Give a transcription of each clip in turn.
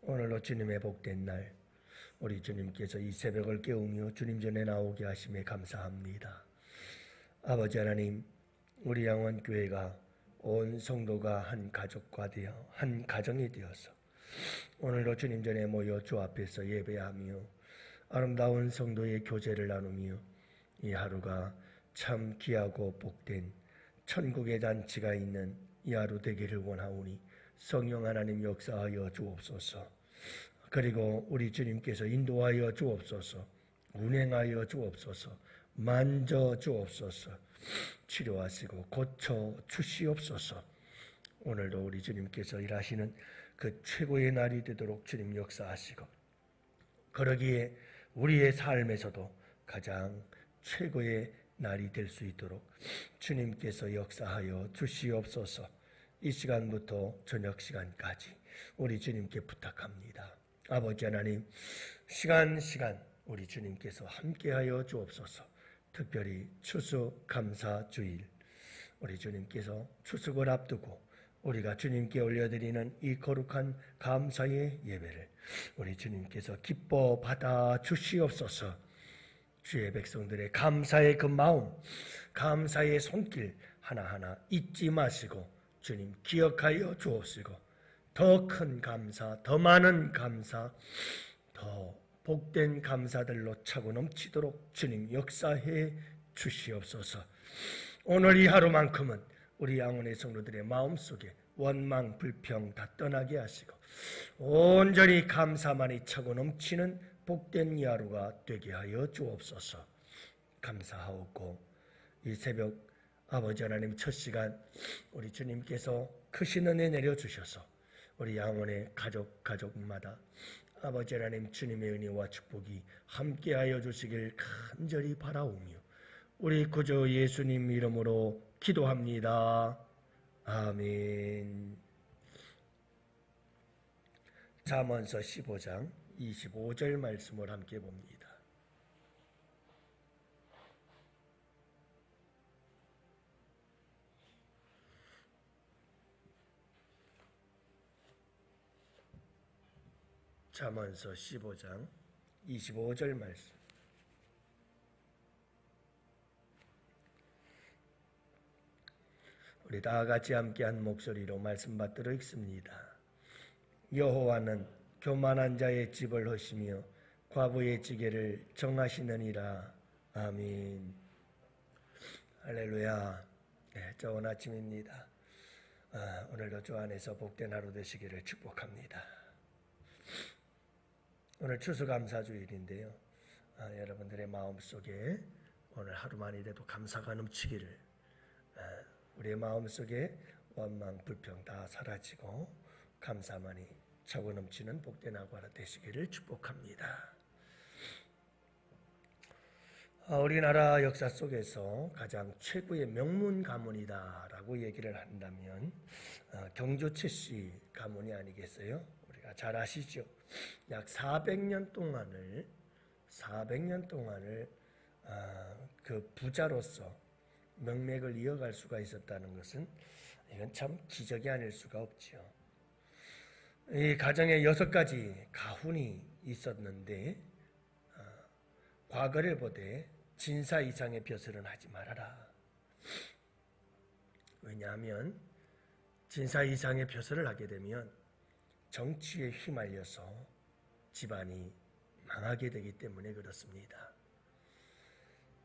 오늘로 주님의 복된 날, 우리 주님께서 이 새벽을 깨우며 주님 전에 나오게 하심에 감사합니다. 아버지 하나님, 우리 양원교회가 온 성도가 한 가족과 되어 한 가정이 되어서 오늘도 주님 전에 모여 주 앞에서 예배하며 아름다운 성도의 교제를 나누며 이 하루가 참 귀하고 복된 천국의 잔치가 있는 이 하루 되기를 원하오니 성령 하나님 역사하여 주옵소서. 그리고 우리 주님께서 인도하여 주옵소서. 운행하여 주옵소서. 만져 주옵소서. 치료하시고 고쳐 주시옵소서. 오늘도 우리 주님께서 일하시는 그 최고의 날이 되도록 주님 역사하시고, 그러기에 우리의 삶에서도 가장 최고의 날이 될 수 있도록 주님께서 역사하여 주시옵소서. 이 시간부터 저녁 시간까지 우리 주님께 부탁합니다. 아버지 하나님, 시간 우리 주님께서 함께하여 주옵소서. 특별히 추수 감사 주일, 우리 주님께서 추수를 앞두고 우리가 주님께 올려드리는 이 거룩한 감사의 예배를 우리 주님께서 기뻐 받아 주시옵소서. 주의 백성들의 감사의 그 마음, 감사의 손길 하나하나 잊지 마시고 주님 기억하여 주옵시고, 더 큰 감사, 더 많은 감사, 더 복된 감사들로 차고 넘치도록 주님 역사해 주시옵소서. 오늘 이 하루만큼은 우리 양원의 성도들의 마음속에 원망, 불평 다 떠나게 하시고 온전히 감사만이 차고 넘치는 복된 이 하루가 되게 하여 주옵소서. 감사하옵고, 이 새벽 아버지 하나님 첫 시간 우리 주님께서 크신 은혜 내려주셔서 우리 양원의 가족마다 아버지 하나님 주님의 은혜와 축복이 함께하여 주시길 간절히 바라오며 우리 구주 예수님 이름으로 기도합니다. 아멘. 잠언서 15장 25절 말씀을 함께 봅니다. 잠언서 15장 25절 말씀. 우리 다 같이 함께 한 목소리로 말씀 받들어 읽습니다. 여호와는 교만한 자의 집을 허시며 과부의 지게를 정하시느니라. 아멘. 할렐루야. 네, 좋은 아침입니다. 오늘도 주 안에서 복된 하루 되시기를 축복합니다. 오늘 추수감사주일인데요. 여러분들의 마음속에 오늘 하루만이라도 감사가 넘치기를, 우리의 마음속에 원망, 불평 다 사라지고 감사만이 차고 넘치는 복된 하루가 되시기를 축복합니다. 우리나라 역사 속에서 가장 최고의 명문 가문이다라고 얘기를 한다면 경주 최씨 가문이 아니겠어요? 우리가 잘 아시죠? 약 400년 동안을 그 부자로서 명맥을 이어갈 수가 있었다는 것은 이건 참 기적이 아닐 수가 없지요. 이 가정에 6가지 가훈이 있었는데 과거를 보되 진사 이상의 벼슬은 하지 말아라. 왜냐하면 진사 이상의 벼슬을 하게 되면 정치에 휘말려서 집안이 망하게 되기 때문에 그렇습니다.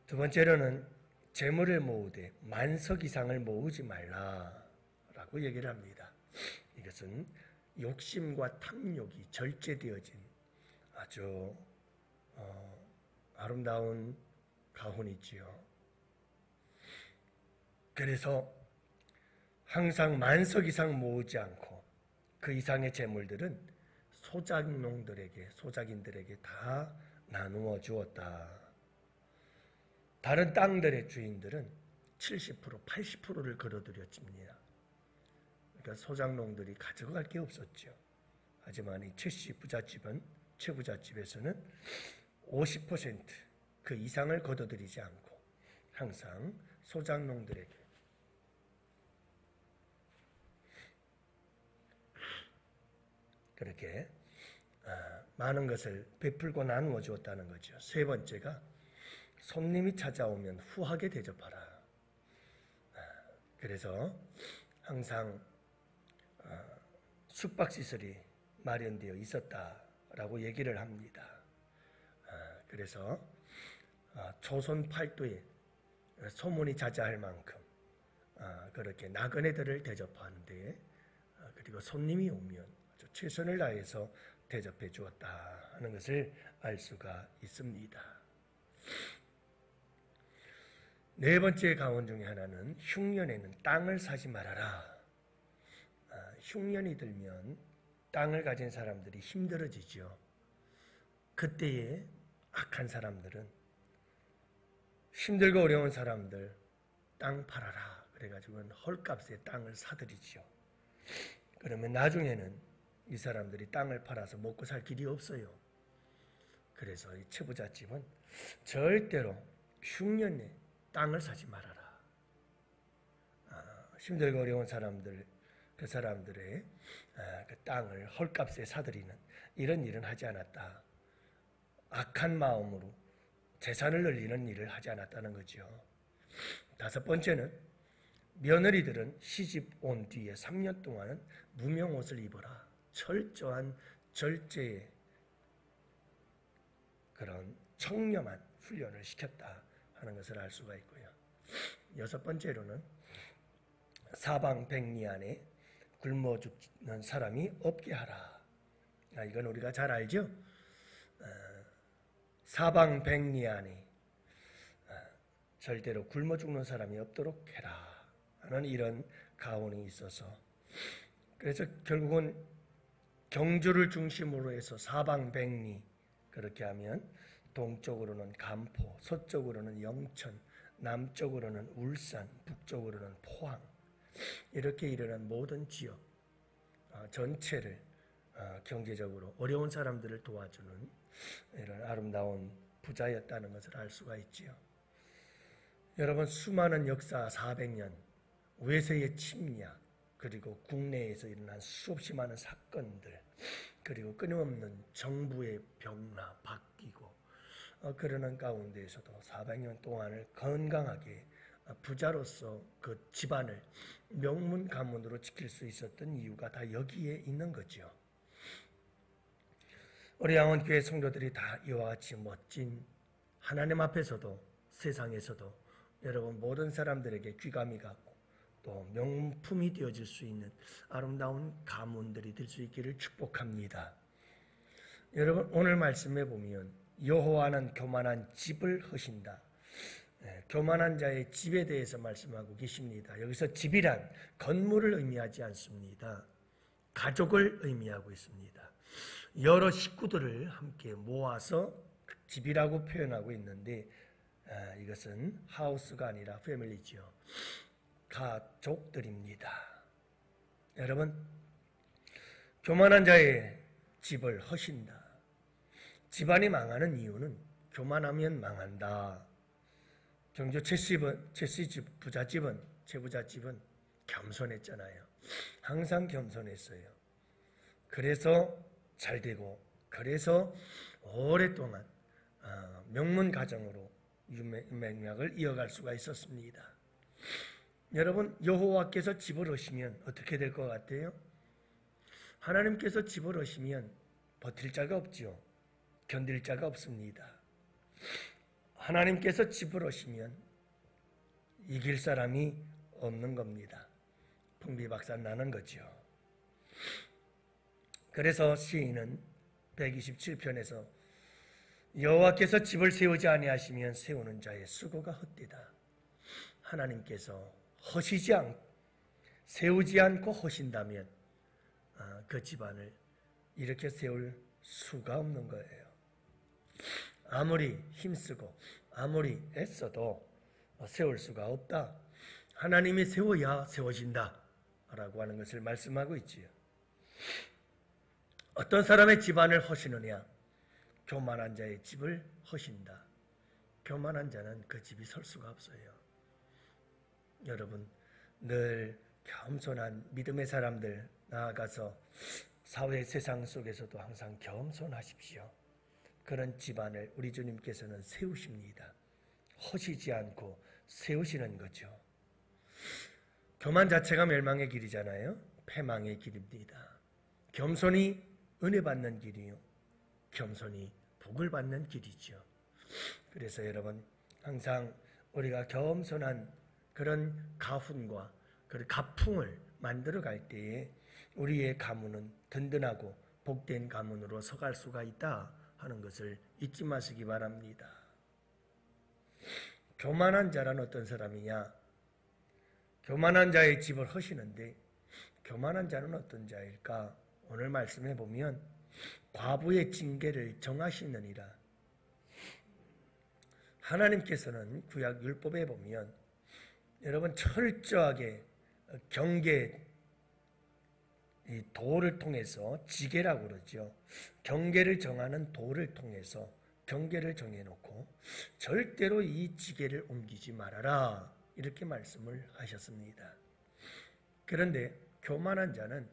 두 번째로는 재물을 모으되 만석 이상을 모으지 말라라고 얘기를 합니다. 이것은 욕심과 탐욕이 절제되어진 아주 아름다운 가훈이지요. 그래서 항상 만석 이상 모으지 않고 그 이상의 재물들은 소작인들에게 다 나누어 주었다. 다른 땅들의 주인들은 70%, 80%를 걸어들였습니다. 그러니까 소작농들이 가져갈 게 없었죠. 하지만 이 최씨 부잣집은, 최부잣집에서는 50% 그 이상을 거둬들이지 않고 항상 소작농들에게, 그렇게 많은 것을 베풀고 나누어 주었다는 거죠. 세 번째가 손님이 찾아오면 후하게 대접하라. 그래서 항상 숙박시설이 마련되어 있었다라고 얘기를 합니다. 그래서 조선 팔도에 소문이 자자할 만큼 그렇게 나그네들을 대접하는데, 그리고 손님이 오면 아주 최선을 다해서 대접해 주었다 하는 것을 알 수가 있습니다. 네 번째 가원 중에 하나는 흉년에는 땅을 사지 말아라. 흉년이 들면 땅을 가진 사람들이 힘들어지죠. 그때에 악한 사람들은 힘들고 어려운 사람들 땅 팔아라 그래가지고 헐값에 땅을 사들이죠. 그러면 나중에는 이 사람들이 땅을 팔아서 먹고 살 길이 없어요. 그래서 이 채부잣집은 절대로 흉년에 땅을 사지 말아라. 힘들고 어려운 사람들, 그 사람들의 그 땅을 헐값에 사들이는 이런 일은 하지 않았다. 악한 마음으로 재산을 늘리는 일을 하지 않았다는 거죠. 다섯 번째는 며느리들은 시집 온 뒤에 3년 동안은 무명옷을 입어라. 철저한 절제의 그런 청렴한 훈련을 시켰다 하는 것을 알 수가 있고요. 여섯 번째로는 사방백리 안에 굶어 죽는 사람이 없게 하라. 이건 우리가 잘 알죠? 사방백리 안에 절대로 굶어 죽는 사람이 없도록 해라 하는 이런 가언이 있어서, 그래서 결국은 경주를 중심으로 해서 사방백리, 그렇게 하면 동쪽으로는 간포, 서쪽으로는 영천, 남쪽으로는 울산, 북쪽으로는 포항, 이렇게 일어난 모든 지역 전체를 경제적으로 어려운 사람들을 도와주는 이런 아름다운 부자였다는 것을 알 수가 있지요. 여러분, 수많은 역사 400년, 외세의 침략, 그리고 국내에서 일어난 수없이 많은 사건들, 그리고 끊임없는 정부의 변화, 바뀌고 그러는 가운데에서도 400년 동안을 건강하게 부자로서 그 집안을 명문 가문으로 지킬 수 있었던 이유가 다 여기에 있는 거죠. 우리 양원교회 성도들이 다 이와 같이 멋진, 하나님 앞에서도 세상에서도 여러분 모든 사람들에게 귀감이 가고 또 명품이 되어질 수 있는 아름다운 가문들이 될 수 있기를 축복합니다. 여러분, 오늘 말씀에 보면 여호와는 교만한 집을 허신다. 교만한 자의 집에 대해서 말씀하고 계십니다. 여기서 집이란 건물을 의미하지 않습니다. 가족을 의미하고 있습니다. 여러 식구들을 함께 모아서 집이라고 표현하고 있는데, 이것은 하우스가 아니라 패밀리지요. 가족들입니다. 여러분, 교만한 자의 집을 허신다. 집안이 망하는 이유는 교만하면 망한다. 경주 최씨집 부잣집은, 최부잣집은 겸손했잖아요. 항상 겸손했어요. 그래서 잘 되고, 그래서 오랫동안 명문 가정으로 맥락을 이어갈 수가 있었습니다. 여러분, 여호와께서 집을 허시면 어떻게 될 것 같아요? 하나님께서 집을 허시면 버틸 자가 없죠. 견딜 자가 없습니다. 하나님께서 집을 허시면 이길 사람이 없는 겁니다. 풍비박산 나는 거죠. 그래서 시인은 127편에서 여호와께서 집을 세우지 아니하시면 세우는 자의 수고가 헛되다. 하나님께서 세우지 않고 허신다면 그 집안을 이렇게 세울 수가 없는 거예요. 아무리 힘쓰고 아무리 애써도 세울 수가 없다. 하나님이 세워야 세워진다 라고 하는 것을 말씀하고 있지요. 어떤 사람의 집안을 허시느냐? 교만한 자의 집을 허신다. 교만한 자는 그 집이 설 수가 없어요. 여러분, 늘 겸손한 믿음의 사람들 나아가서 사회 세상 속에서도 항상 겸손하십시오. 그런 집안을 우리 주님께서는 세우십니다. 허시지 않고 세우시는 거죠. 교만 자체가 멸망의 길이잖아요. 패망의 길입니다. 겸손이 은혜 받는 길이요, 겸손이 복을 받는 길이죠. 그래서 여러분, 항상 우리가 겸손한 그런 가훈과 그런 가풍을 만들어 갈 때에 우리의 가문은 든든하고 복된 가문으로 서갈 수가 있다 하는 것을 잊지 마시기 바랍니다. 교만한 자란 어떤 사람이냐? 교만한 자의 집을 허시는데 교만한 자는 어떤 자일까? 오늘 말씀해 보면 과부의 징계를 정하시느니라. 하나님께서는 구약 율법에 보면 여러분 철저하게 경계, 이 도를 통해서 지계라고 그러죠. 경계를 정하는 도를 통해서 경계를 정해놓고 절대로 이 지계를 옮기지 말아라 이렇게 말씀을 하셨습니다. 그런데 교만한 자는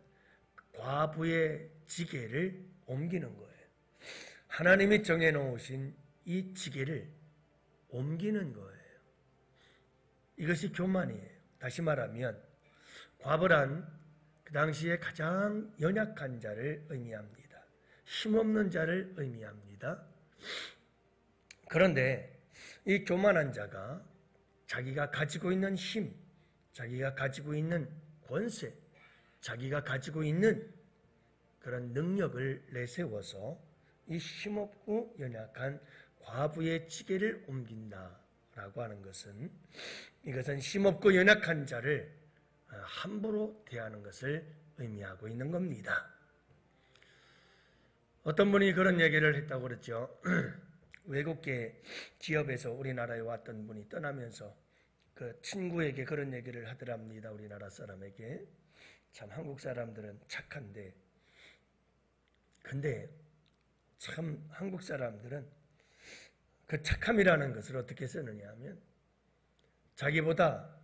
과부의 지계를 옮기는 거예요. 하나님이 정해놓으신 이 지계를 옮기는 거예요. 이것이 교만이에요. 다시 말하면 과부란 그 당시에 가장 연약한 자를 의미합니다. 힘없는 자를 의미합니다. 그런데 이 교만한 자가 자기가 가지고 있는 힘, 자기가 가지고 있는 권세, 자기가 가지고 있는 그런 능력을 내세워서 이 힘없고 연약한 과부의 지게를 옮긴다라고 하는 것은, 이것은 힘없고 연약한 자를 함부로 대하는 것을 의미하고 있는 겁니다. 어떤 분이 그런 얘기를 했다고 그랬죠. 외국계 기업에서 우리나라에 왔던 분이 떠나면서 그 친구에게 그런 얘기를 하더랍니다. 우리나라 사람에게. 참 한국 사람들은 착한데, 근데 참 한국 사람들은 그 착함이라는 것을 어떻게 쓰느냐 하면 자기보다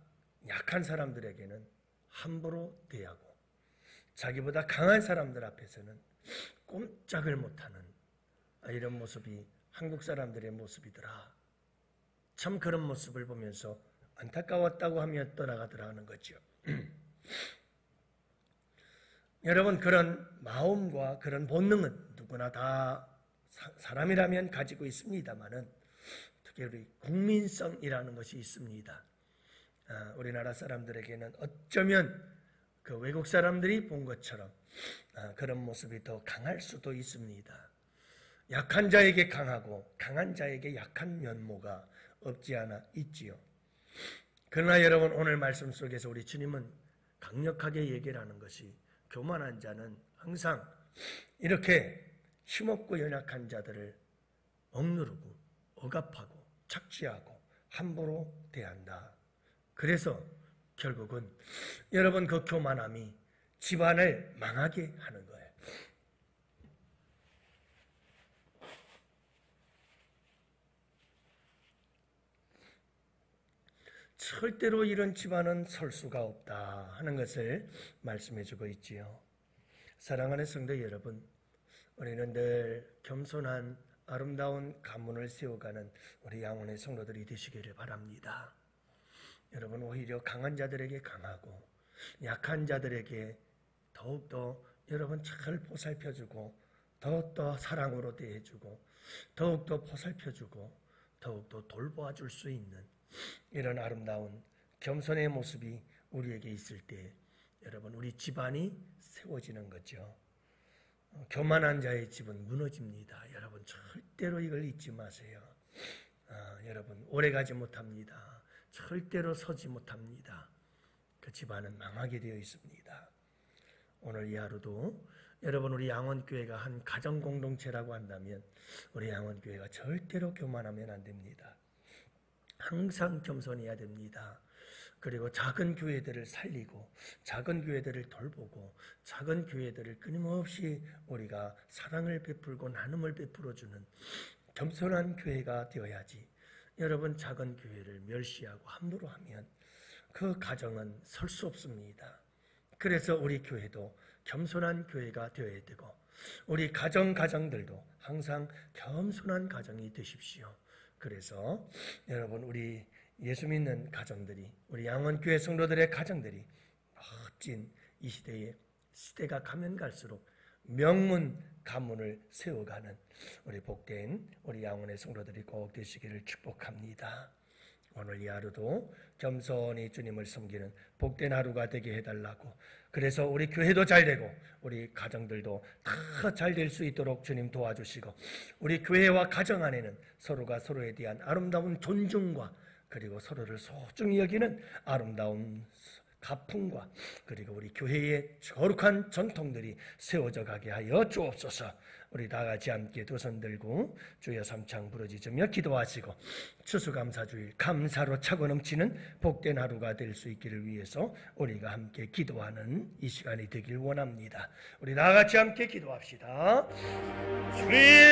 약한 사람들에게는 함부로 대하고 자기보다 강한 사람들 앞에서는 꼼짝을 못하는 이런 모습이 한국 사람들의 모습이더라. 참 그런 모습을 보면서 안타까웠다고 하며 떠나가더라 하는 거죠. 여러분, 그런 마음과 그런 본능은 누구나 다 사람이라면 가지고 있습니다만은 특히 우리 국민성이라는 것이 있습니다. 우리나라 사람들에게는 어쩌면 그 외국 사람들이 본 것처럼 그런 모습이 더 강할 수도 있습니다. 약한 자에게 강하고 강한 자에게 약한 면모가 없지 않아 있지요. 그러나 여러분, 오늘 말씀 속에서 우리 주님은 강력하게 얘기를 하는 것이, 교만한 자는 항상 이렇게 힘없고 연약한 자들을 억누르고 억압하고 착취하고 함부로 대한다. 그래서 결국은 여러분, 그 교만함이 집안을 망하게 하는 거예요. 절대로 이런 집안은 설 수가 없다 하는 것을 말씀해주고 있지요. 사랑하는 성도 여러분, 우리는 늘 겸손한 아름다운 가문을 세워가는 우리 양원의 성도들이 되시기를 바랍니다. 여러분, 오히려 강한 자들에게 강하고 약한 자들에게 더욱더 여러분 잘 보살펴주고 더욱더 사랑으로 대해주고 더욱더 보살펴주고 더욱더 돌보아줄 수 있는 이런 아름다운 겸손의 모습이 우리에게 있을 때 여러분, 우리 집안이 세워지는 거죠. 교만한 자의 집은 무너집니다. 여러분, 절대로 이걸 잊지 마세요. 여러분, 오래가지 못합니다. 절대로 서지 못합니다. 그 집안은 망하게 되어 있습니다. 오늘 이 하루도 여러분, 우리 양원교회가 한 가정공동체라고 한다면 우리 양원교회가 절대로 교만하면 안 됩니다. 항상 겸손해야 됩니다. 그리고 작은 교회들을 살리고 작은 교회들을 돌보고 작은 교회들을 끊임없이 우리가 사랑을 베풀고 나눔을 베풀어주는 겸손한 교회가 되어야지. 여러분, 작은 교회를 멸시하고 함부로 하면 그 가정은 설 수 없습니다. 그래서 우리 교회도 겸손한 교회가 되어야 되고 우리 가정들도 항상 겸손한 가정이 되십시오. 그래서 여러분 우리 예수 믿는 가정들이 우리 양원교회 성도들의 가정들이 멋진 이 시대가 가면 갈수록 명문 가문을 세워가는 우리 복된 우리 양원의 성도들이 꼭 되시기를 축복합니다. 오늘 이 하루도 겸손히 주님을 섬기는 복된 하루가 되게 해달라고, 그래서 우리 교회도 잘되고 우리 가정들도 다 잘될 수 있도록 주님 도와주시고, 우리 교회와 가정 안에는 서로가 서로에 대한 아름다운 존중과 그리고 서로를 소중히 여기는 아름다운 가풍과 그리고 우리 교회의 거룩한 전통들이 세워져 가게 하여 주옵소서. 우리 다 같이 함께 두 손 들고 주여 삼창 부르짖으며 기도하시고 추수감사주일 감사로 차고 넘치는 복된 하루가 될 수 있기를 위해서 우리가 함께 기도하는 이 시간이 되길 원합니다. 우리 다 같이 함께 기도합시다. 주님